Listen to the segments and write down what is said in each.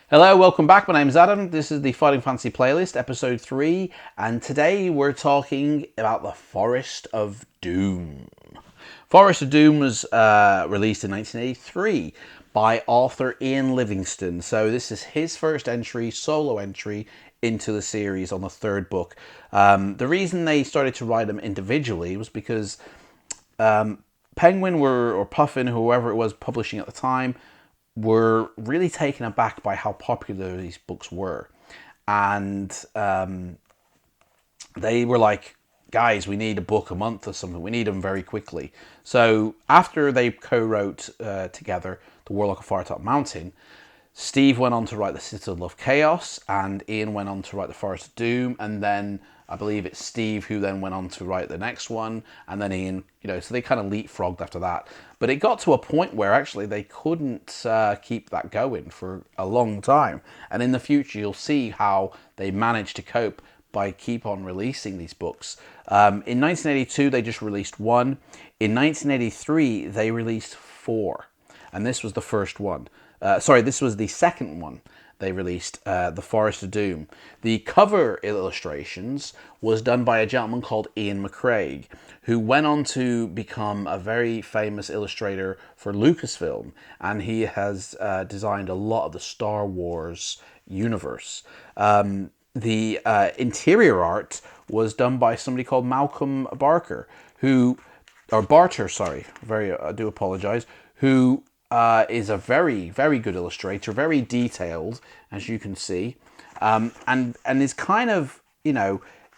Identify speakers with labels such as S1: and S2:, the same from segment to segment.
S1: Hello, welcome back. My name is Adam. This is the Fighting Fantasy playlist, episode 3, and today we're talking about the Forest of Doom. Forest of Doom was released in 1983 by author Ian Livingstone. So this is his first entry, solo entry, into the series on the third book. The reason they started to write them individually was because Penguin or Puffin, whoever it was publishing at the time, were really taken aback by how popular these books were. And they were like, guys, we need a book a month or something. We need them very quickly. So after they co-wrote together The Warlock of Firetop Mountain, Steve went on to write The Citadel of Chaos, and Ian went on to write The Forest of Doom, and then I believe it's Steve who then went on to write the next one, and then Ian, so they kind of leapfrogged after that. But it got to a point where actually they couldn't keep that going for a long time. And in the future, you'll see how they managed to cope by keep on releasing these books. In 1982, they just released one. In 1983, they released 4. And this was the first one. This was the second one they released, The Forest of Doom. The cover illustrations was done by a gentleman called Ian McCraig, who went on to become a very famous illustrator for Lucasfilm, and he has designed a lot of the Star Wars universe. The interior art was done by somebody called Malcolm Barker, I do apologize, who is a very, very good illustrator, very detailed, as you can see, and is kind of,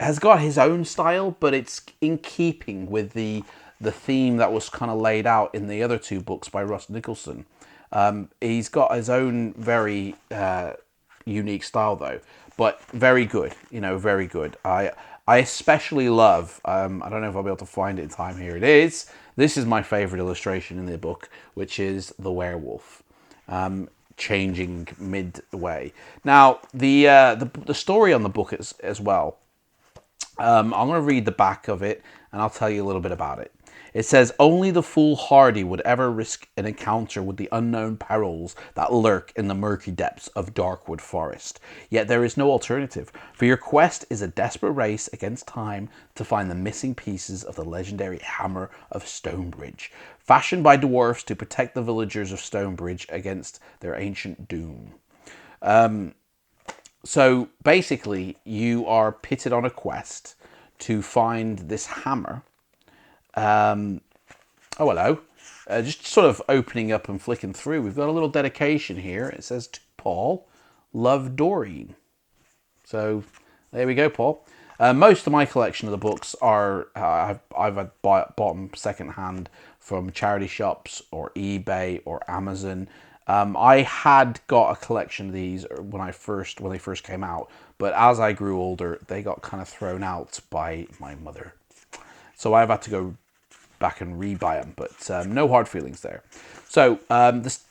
S1: has got his own style, but it's in keeping with the theme that was kind of laid out in the other 2 books by Russ Nicholson. He's got his own very unique style, though, but very good, very good. I especially love, I don't know if I'll be able to find it in time. Here it is. This is my favorite illustration in the book, which is the werewolf changing midway. Now, the story on the book as well, I'm going to read the back of it, and I'll tell you a little bit about it. It says, only the foolhardy would ever risk an encounter with the unknown perils that lurk in the murky depths of Darkwood Forest. Yet there is no alternative, for your quest is a desperate race against time to find the missing pieces of the legendary Hammer of Stonebridge, fashioned by dwarfs to protect the villagers of Stonebridge against their ancient doom. So basically, you are pitted on a quest to find this hammer. Oh, hello. Just sort of opening up and flicking through. We've got a little dedication here. It says, to Paul, love Doreen. So there we go, Paul. Most of my collection of the books are, I've bought them secondhand from charity shops or eBay or Amazon. I had got a collection of these when they first came out, but as I grew older, they got kind of thrown out by my mother. So I've had to go back and rebuy them, but no hard feelings there. So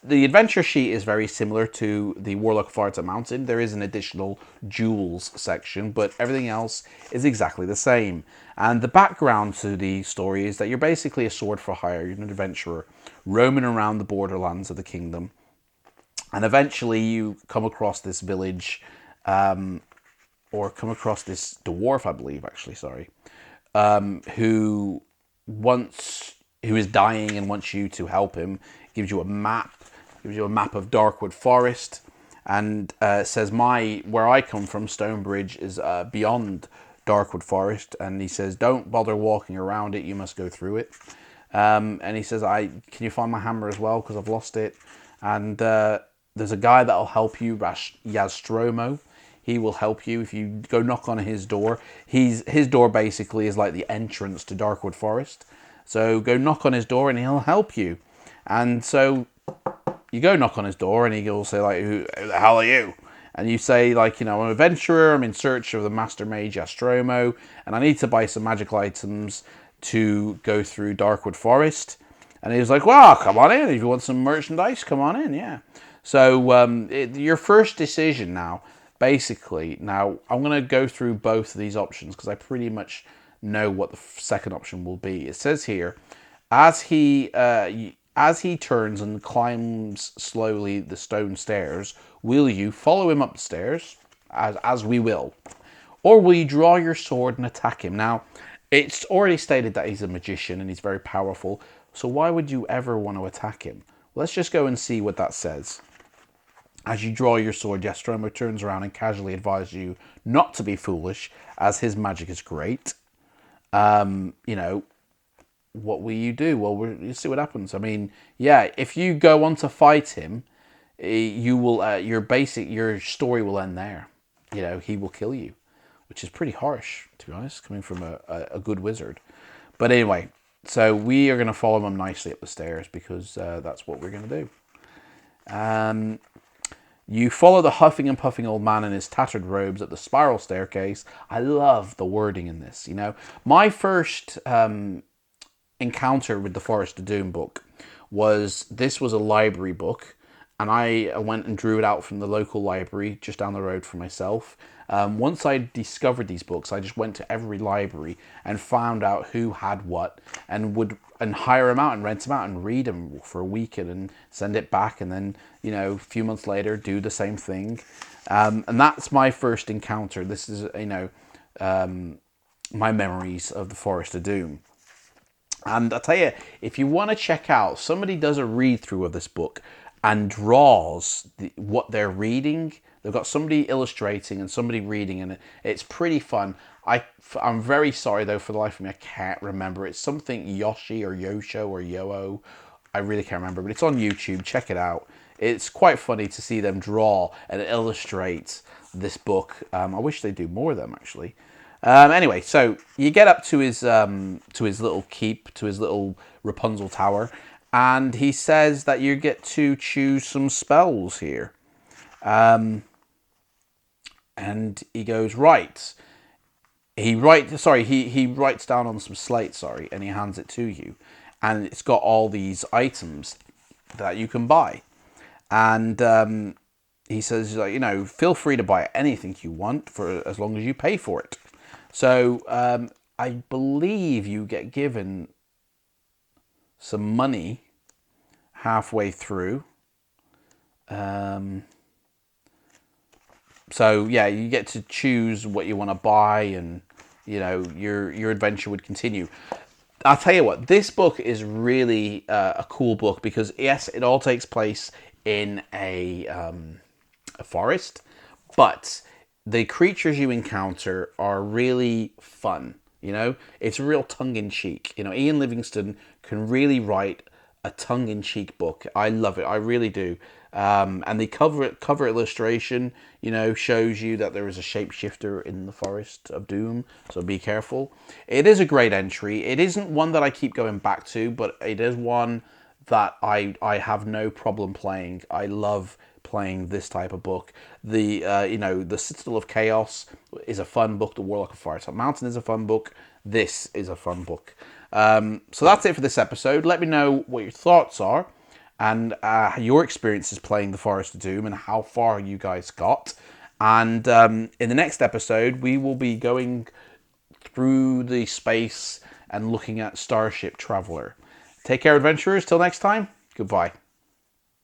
S1: the adventure sheet is very similar to the Warlock of Firetop Mountain. There is an additional jewels section, but everything else is exactly the same. And the background to the story is that you're basically a sword for hire. You're an adventurer roaming around the borderlands of the kingdom. And eventually you come across this village, or come across this dwarf, I believe, actually, sorry, who is dying and wants you to help him. Gives you a map of Darkwood Forest, and says where I come from, Stonebridge, is beyond Darkwood Forest, and he says don't bother walking around it, you must go through it. And he says, can you find my hammer as well, because I've lost it. And there's a guy that'll help you, Yazstromo. He will help you if you go knock on his door. His door basically is like the entrance to Darkwood Forest. So go knock on his door and he'll help you. And so you go knock on his door and he'll say, like, who the hell are you? And you say, like, I'm an adventurer, I'm in search of the Master Mage Yazstromo, and I need to buy some magical items to go through Darkwood Forest. And he was like, well, come on in. If you want some merchandise, come on in, yeah. So your first decision now, basically, now I'm going to go through both of these options because I pretty much know what the second option will be. It says here, as he as he turns and climbs slowly the stone stairs, will you follow him up the stairs, as we will? Or will you draw your sword and attack him? Now, it's already stated that he's a magician and he's very powerful, so why would you ever want to attack him? Let's just go and see what that says. As you draw your sword, Nostromo turns around and casually advises you not to be foolish, as his magic is great. You know, what will you do? Well, we'll see what happens. I mean, yeah, if you go on to fight him, you will your story will end there. You know, he will kill you, which is pretty harsh, to be honest, coming from a good wizard. But anyway, so we are going to follow him nicely up the stairs because that's what we're going to do. You follow the huffing and puffing old man in his tattered robes up the spiral staircase. I love the wording in this, you know. My first encounter with the Forest of Doom book was a library book, and I went and drew it out from the local library just down the road for myself. Once I discovered these books, I just went to every library and found out who had what, and would hire them out and rent them out and read them for a week and then send it back, and then, you know, a few months later do the same thing. And that's my first encounter. This is, you know, my memories of the Forest of Doom. And I'll tell you, if you want to check out, somebody does a read through of this book and draws what they're reading. They've got somebody illustrating and somebody reading, and it's pretty fun. I'm very sorry, though, for the life of me, I can't remember. It's something Yoshi or Yosho or Yo-O. I really can't remember, but it's on YouTube. Check it out. It's quite funny to see them draw and illustrate this book. I wish they'd do more of them, actually. Anyway, so you get up to his little keep, to his little Rapunzel tower, and he says that you get to choose some spells here. And he goes, right. He writes down on some slate, and he hands it to you. And it's got all these items that you can buy. And he says, you know, feel free to buy anything you want for as long as you pay for it. So I believe you get given some money halfway through. So yeah, you get to choose what you want to buy, and you know your adventure would continue. I'll tell you what, this book is really a cool book because yes, it all takes place in a forest, but the creatures you encounter are really fun. You know, it's real tongue-in-cheek. You know, Ian Livingstone can really write a tongue-in-cheek book. I love it. I really do. And the cover illustration, you know, shows you that there is a shapeshifter in the Forest of Doom, so be careful. It is a great entry. It isn't one that I keep going back to, but it is one that I have no problem playing. I love playing this type of book. The you know, the Citadel of Chaos is a fun book. The Warlock of Firetop Mountain is a fun book. This is a fun book. So that's it for this episode. Let me know what your thoughts are and your experiences playing the Forest of Doom and how far you guys got. And in the next episode, we will be going through the space and looking at Starship Traveler. Take care, adventurers. Till next time, goodbye.